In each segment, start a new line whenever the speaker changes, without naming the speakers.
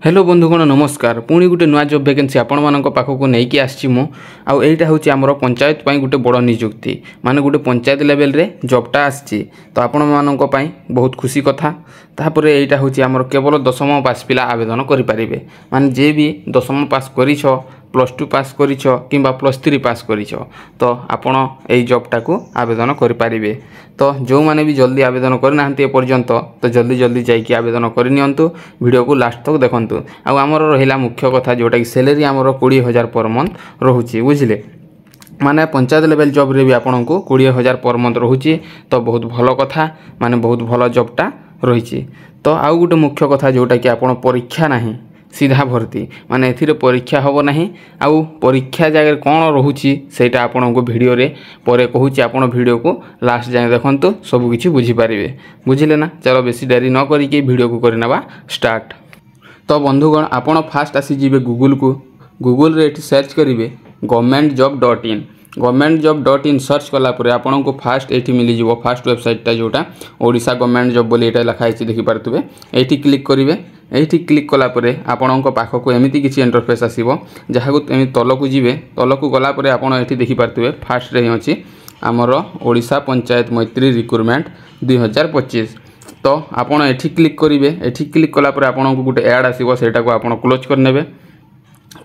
Hello बंधुगण नमस्कार पुणी गोटे नुआ जॉब वैकेंसी आपण मानक पाखक नहीं आसी आईटा हूँ आमर पंचायत गोटे बड़ निजुक्ति माने गोटे पंचायत लेवल रे जॉबटा आसी तो आपण मानक बहुत खुशी कथा तापर यहाँ हूँ आमर केवल 10th पास पिला आवेदन करें माने जे भी 10th पास कर +2 पास कर कि +3 पास कर तो आपण यही जॉबटा को आवेदन करें तो जो मैंने भी जल्दी आवेदन करना एपर्यंत तो जल्दी जल्दी जाइए आवेदन करनी वीडियो को लास्ट तक देखु आमर रहा मुख्य कथा जोटा कि सैलरी आमर 20,000 पर मंथ रोचे बुझे माने पंचायत लेवल जॉब रे भी आपन को 20,000 पर मंथ रोचे तो बहुत भल कथा माने बहुत भल जॉबटा रही तो आउ गोटे मुख्य कथा जोटा कि आपन परीक्षा नहीं सीधा भर्ती माने एथिरे परीक्षा होबो नहीं आउ परीक्षा जगह कौन रोचे सेटा आपन को वीडियो रे परे कहूची आपन वीडियो को लास्ट जाए देखंतु सब किछि बुझी पारिबे बुझिले ना। चलो बेसी देरी न करी के वीडियो को करनेबा स्टार्ट। तो बंधुगण आपन फास्ट आसी जिबे गूगल रे सर्च करिवे governmentjob.in governmentjob.in सर्च कलापर आपन को फास्ट एठी मिली जिवो फास्ट वेबसाइटटा जोटा ओडिशा गवर्नमेंट जॉब बोली एटा लिखा है देखि पारतुबे एठी क्लिक करिवे एठी क्लिक कलापर आपन को पाख को एमिति किछि इंटरफेस आसीबो जहा को एमि तलकु जिवे तलकु गलापर आपन एठी देखि पारतुबे फास्ट रे अछि हमर ओडिशा पंचायत मैत्री रिक्रुटमेंट 2025 तो आपन एठी क्लिक करिवे एठी क्लिक कलापर आपन को गुटे ऐड आसीबो सेटा को आपन क्लोज करनेबे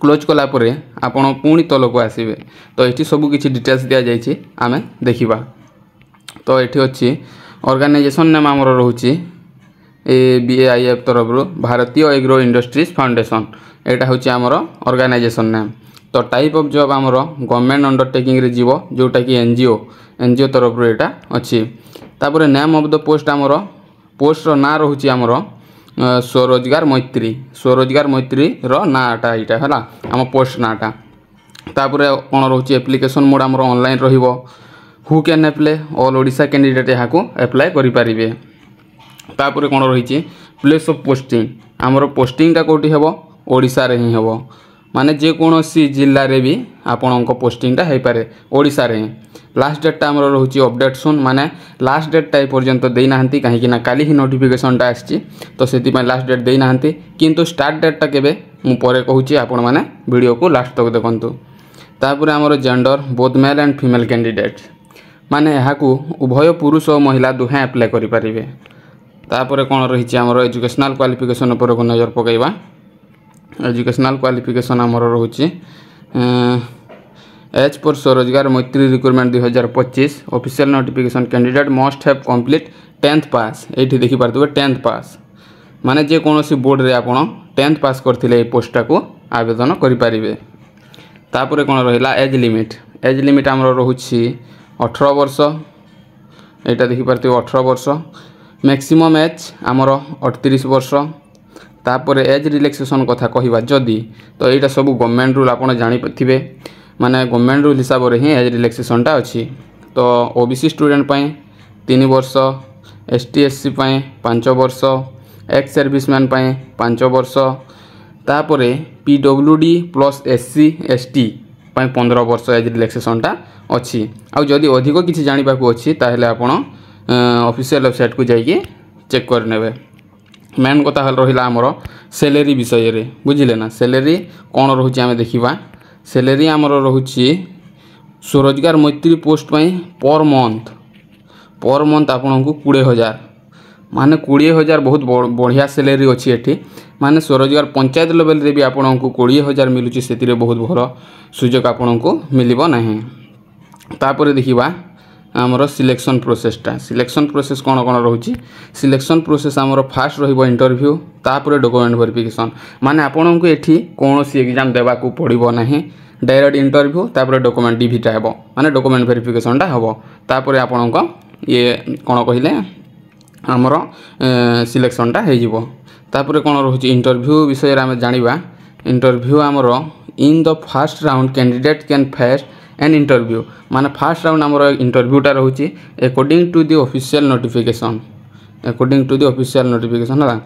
क्लोज कलापर आपन पुणी तलक आसबे तो ये सब किसी डिटेल्स दि जाइए आमे देखिबा। तो ये अच्छी ऑर्गेनाइजेशन नेम आमर रोचे BAIF तरफ भारतीय एग्रो इंडस्ट्रीज फाउंडेशन यहाँ हूँ आमर ऑर्गेनाइजेशन नेम। तो टाइप ऑफ जॉब आमर गवर्नमेंट अंडरटेकिंग रे जीवो जोटा कि एनजीओ तरफ यहाँ अच्छी तापर नेम ऑफ द पोस्ट आमर पोस्ट ना रोचे आमर स्वरोजगार मैत्री नाटा यहाँ है आम पोस्ट नाटा तापर कौन रोचे एप्लिकेशन मोड आमर ऑनलाइन रहिबो who can apply all Odisha candidate यहाँ को अप्लाई करें तापर कौन रही प्लेस ऑफ पोस्टिंग आमर पोस्टिंगटा कौटी हेबो ओडिशा रे ही हेबो माने जे कोनोसी जिल्ला रे भी आपन को पोस्टिंगटा हे पारे ओडिशा रे ही लास्ट डेटटा आमर रोचे अपडेट सुन माने लास्ट डेटटा पर्यंत दे नाहंती कहीं ना काली ही नोटिफिकेशनटा आछि तो सेति लास्ट डेट दे नाहंती किंतु स्टार्ट डेटटा केबे मु परे कहूची आपण माने वीडियो को लास्ट तक देखंतु। तापर आमर gender both male and female candidate माने यहाँ को उभय पुरुष और महिला दुहें अप्लाई करि परिबे। तापर कौन रही आमर एजुकेशनल क्वालिफिकेशन उपर को नजर पकईवा एजुकेशनल क्वालिफिकेशन आमर रोचे एज पर स्वरोजगार मैत्री recruitment 2025 official notification candidate must have complete 10th पास ये देखि पारतबे 10th पास माने जे कोनोसी बोर्ड रे आपण 10th पास करथिले ए पोस्टा को आवेदन करि परिबे। तापर कौन रहिला एज लिमिट आमर रोची 18 वर्ष यहाँ देखि पारतबे 18 वर्ष मैक्सिमम एज आमर 38 वर्ष तापर एज रिलैक्सेशन कथा कहवा जदि तो यहाँ सब गवर्नमेंट रूल आपड़ जाथे माने गवर्नमेंट रूल हिसाब से ही एज रिलैक्सेशनटा अच्छी। तो ओबीसी स्टूडेंट 3 वर्ष ST SC 5 वर्ष एक्स सर्विसमैन 5 वर्ष तापर PWD प्लस SC ST 15 वर्ष एज रिलैक्सेशनटा अच्छी। आउ जदि अधिक किसी जानिबा को अच्छी ताहेले आपण ऑफिशियल वेबसाइट को जाइए चेक करने। मेन कथा रहा आमर सैलरी विषय रे बुझिले ना सैलरी कौन रोचे आम देखा सैलरी आमर रोचे स्वरोजगार मैत्री पोस्ट पर मंथ आपन को 20,000 माने 20,000 बहुत बढ़िया सैलरी अच्छी एठी माने स्वरोजगार पंचायत लेवल रे भी आपन को 20,000 मिलुची सेतिरे बहुत भल सुजोग आपन को मिलिबो नाही। तापर देखिबा आमर सिलेक्शन प्रोसेस कौन कौन रोचे सिलेक्शन प्रोसेस आमर फास्ट रहिबो इंटरव्यू तापर डॉक्यूमेंट वेरिफिकेशन माने आपन को एठी कोनोसी एग्जाम देबा को पड़िबो नाही डायरेक्ट इंटरव्यू तापर डॉक्यूमेंट डीवीटा हेबो माने डॉक्यूमेंट वेरिफिकेशनटा हेबो तापर आपन को ये कौन कहिले आमर सिलेक्शनटा हे जिवो। तापर कौन रोचे इंटरव्यू विषय रे आमे जानिबा इंटरव्यू आमर in the first round candidate can face an interview माने फर्स्ट राउंड आमर इंटरव्यूटा रोचे according to the official notification है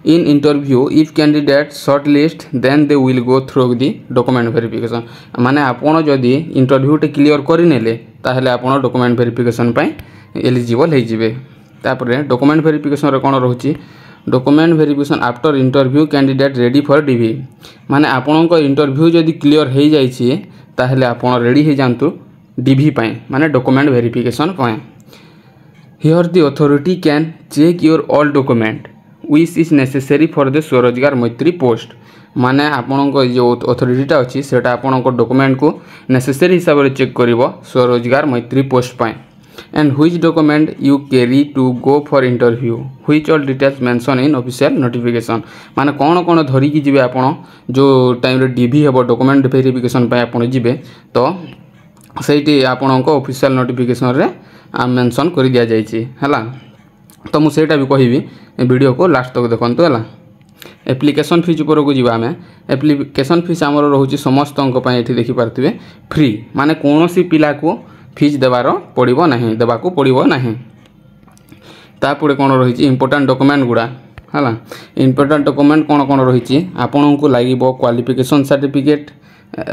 in interview if candidate short list then they will go through the document verification माने आपण जदि इंटरव्यूटे clear करिनेले ताहेले आपण document verification eligible हो जिवे। तापर डॉक्यूमेंट वेरिफिकेशन रे कौन रोचे document verification after interview candidate ready for DV माने आपणक इंटरव्यू जदि क्लियर हो जाइए ताहले आपण रेडी हो जातु डीवी पाए माने डॉक्यूमेंट वेरिफिकेशन पाए। Here the authority can check your all document which is necessary for the Swarojgar Maitri post माने आपणक जो अथॉरिटीटा अच्छी सेटा आपणक डॉक्यूमेंट को नेसेसरी हिसाब से चेक करिवो स्वरोजगार मैत्री पोस्ट पाए। And which document you carry to go for interview which all details mention in official notification माने कौन कौन धरिकी जिवे आपण जो टाइम रे डीवी हेबो डॉक्यूमेंट वेरिफिकेशन पाए आपण जिवे तो सेठी आपणक ऑफिशियल नोटिफिकेशन रे मेंशन कर दिया जाइए है। तो मुझे भी कहबी वीडियो को लास्ट तक देखते है। एप्लिकेशन फीस ऊपर को जीवा आम एप्लिकेशन फीस आमर रोचे समस्त ये देखिपारे फ्री माने कौन सी पिला को फीस देवार पड़ो ना देवाक पड़ो ना। तापर कौन रही इंपोर्टाट डॉक्यूमेंट गुड़ा है इंपोर्टाट डॉक्यूमेंट कौन कौन रही आपन को लगे क्वालिफिकेशन सर्टिफिकेट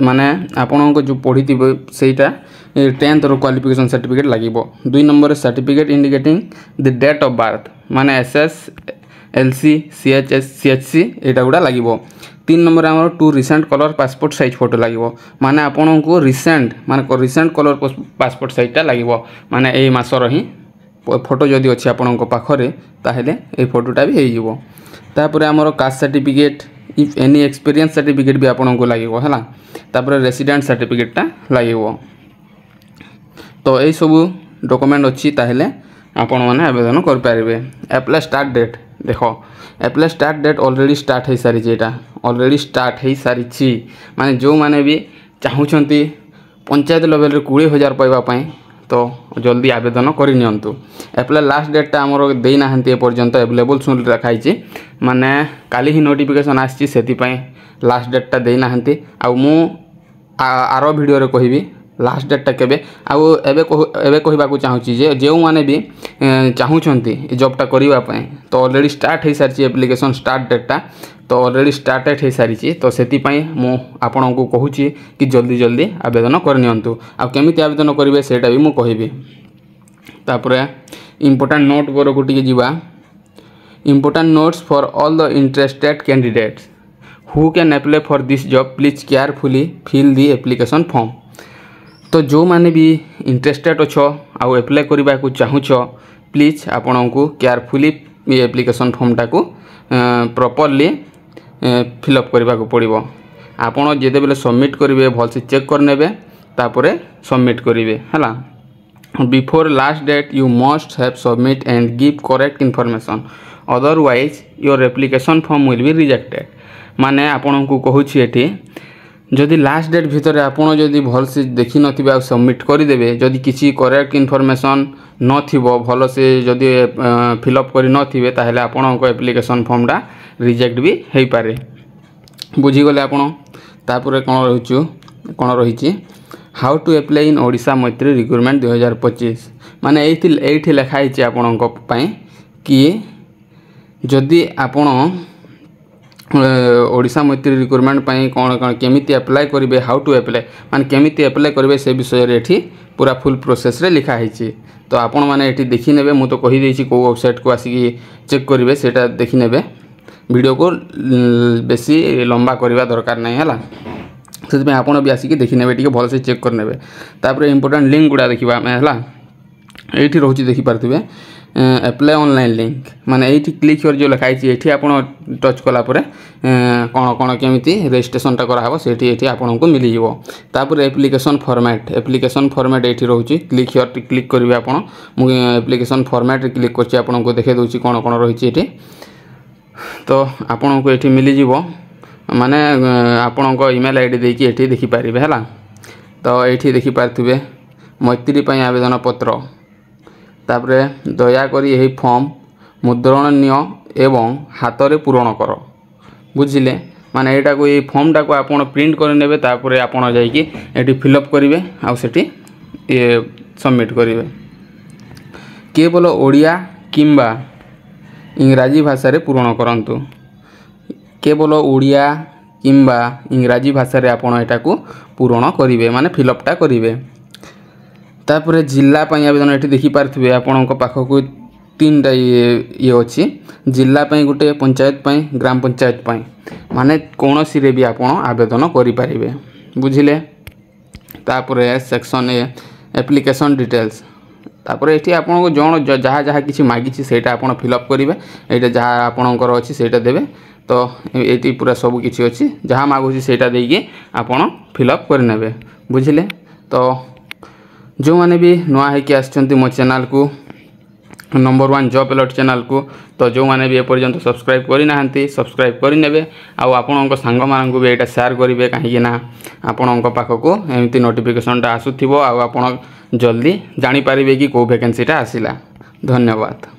माने आपन को जो पढ़ी सेटा 10th क्वालिफिकेशन सर्टिफिकेट लगे। 2 number certificate indicating the date of birth माने एसएस एलसी सीएचएस सीएचसी एटा गुड़ा लगे। 3 नंबर आम 2 recent colour passport size photo लगे माने आपन को रिसेंट कलर पासपोर्ट साइजटा लगे माने यही मासर ही फोटो जदि अच्छी आपण पाखरे ताहले ए फोटोटा भी हो। तापर आमर caste certificate if any experience certificate भी आपन को लगे है। तापर रेसिडेंट सर्टिफिकेटटा लगे। तो यही सब डॉक्यूमेंट अच्छी ताहले आपण मैंने आवेदन करें। अप्लाई स्टार्ट डेट देख apply start date already start हो सारी ऑलरेडी स्टार्ट हो सारी माने जो माने भी चाहूँगी पंचायत लेवल रे 20,000 पाइबापी तो जल्दी आवेदन करनियंतु। अप्लाई लास्ट डेटा आमर देना एपर्यंत अवेलेबल सुन रखाई माने काली ही नोटिफिकेशन आसी से लास्ट डेटा देना आ मु आर वीडियो रे कहबी लास्ट डेटा केबे एबे कहबाकू चाहूँगी जे जो माने भी चाहूँगी जॉबटा करने तो ऑलरेडी स्टार्ट हो सारी एप्लिकेशन स्टार्ट डेटा तो ऑलरेडी स्टार्टेड हो सारी तो से आपण को कहूँ कि जल्दी जल्दी आवेदन करनियंतु। आ केमिति आवेदन करेंगे सेटा भी मुझे कहबी। तापर इंपोर्टाट नोट पर को टिके जीवा important notes for all the interested candidates who can apply for this job please carefully fill the application form. तो जो माने भी इंटरेस्टेड अच्छ आउ अप्लाई करने को चाहूँच प्लीज आपण को केयरफुली ये एप्लिकेशन फॉर्मटा को प्रॉपर्ली फिलअप करने को पड़ो। आपड़ जिते बेले सबमिट करेंगे भलसे चेक करने तापर सबमिट करेंगे है। Before last date you must have submit and give correct information otherwise your application form will be rejected माने आपण को कहूँ ये जदि लास्ट डेट भितर आपड़ जदि भलसे देखी नथिबे आ सबमिट करदेवे जदि किसी करेक्ट इनफॉरमेशन नथिबो भल से जदि फिलअप करि नथिबे ताहले आपणक एप्लिकेशन फॉर्मटा रिजेक्ट भी हो पारे। बुझीगले आपण। तापर कौन रही how to apply in Odisha Maitri recruitment 2025 माने एठी लिखाई आपण कि जदि आपण ओडिशा मैत्री रिक्रुटमेंट कौन कौन केमिति अप्लाई करेंगे हाउ टू अप्लाई माने केमिति अप्लाई करेंगे से विषय रे एठी पूरा फुल प्रोसेस रे लिखाई। तो आपण मैंने ये देखी ने मुझे तो कहीदे कौ वेबसाइट को आसिक चेक करेंगे सेटा देखी ने वीडियो को बेसी लंबा करवा दरकार नहीं है से आपड़ भी आसिक देखी ने भलसे चेक करने। तापर इंपोर्टेंट लिंक गुड़ा देखा आम है ये रोचे देखिपारे अप्लाई ऑनलाइन लिंक माने ये क्लिक कर जो लिखाई ये आप टच कलापर कौन कौन केमिति रजिस्ट्रेशनटा कराव से आपन को मिल जाव। तापर एप्लिकेशन फॉर्मेट ये रोचे क्लिक हियर क्लिक करेंगे आपड़ मुझे एप्लिकेशन फॉर्मेट क्लिक करके आपन को देखे दूसरी कौन कौन रही ये तो आपन को ये मिल जाव माने आपण को ईमेल आईडी देकी ये देखिपारे है। तो ये देखिपारे मैत्री आवेदन पत्र तापर दयाकोरी यही फॉर्म मुद्रणीय एवं हाथ में पूरण कर बुझिले माने एटा को ये फॉर्मटा को आपण प्रिंट कर नेबे तापर आपण जाइए ये फिलअप करेंगे आउ सेठी ये सबमिट करेंगे। केवल ओडिया किंबा इंग्राजी भाषा रे पूरण करंतु केवल ओडिया किंबा इंग्राजी भाषा रे आपण एटा को पूरण करेंगे माने फिलअपटा करेंगे। तापर जिला आवेदन ये देखिपारे आपण पाखक तीनटा ये अच्छी जिला गोटे पंचायत ग्राम पंचायत माने कौन सी रे भी आप आवेदन करें बुझिले। तापर सेक्शन ए एप्लिकेशन डिटेल्स तापर ये आपन को जौन जहाँ जहाँ किसी मागिछि सेटा आपन फिलअप करेंगे ये जहाँ आपणकर अच्छी सेटा देवे तो ये पूरा सब किसी अच्छी जहाँ मागुची सेटा देकी आपन फिलअप करने बुझिले। तो जो मैंने भी नुआ है कि आसचंती मो चैनल को नंबर 1 जॉब अलर्ट चैनल को तो जो मैंने भी एपर्यंत सब्सक्राइब करना सब्सक्राइब करने आपण सांग मानक भी यहाँ शेयर करेंगे कहीं आपण पाखक एमती नोटिफिकेशनटा आसूथो आप जल्दी जानीपारे कि कौ वैकेंसीटा आसला। धन्यवाद।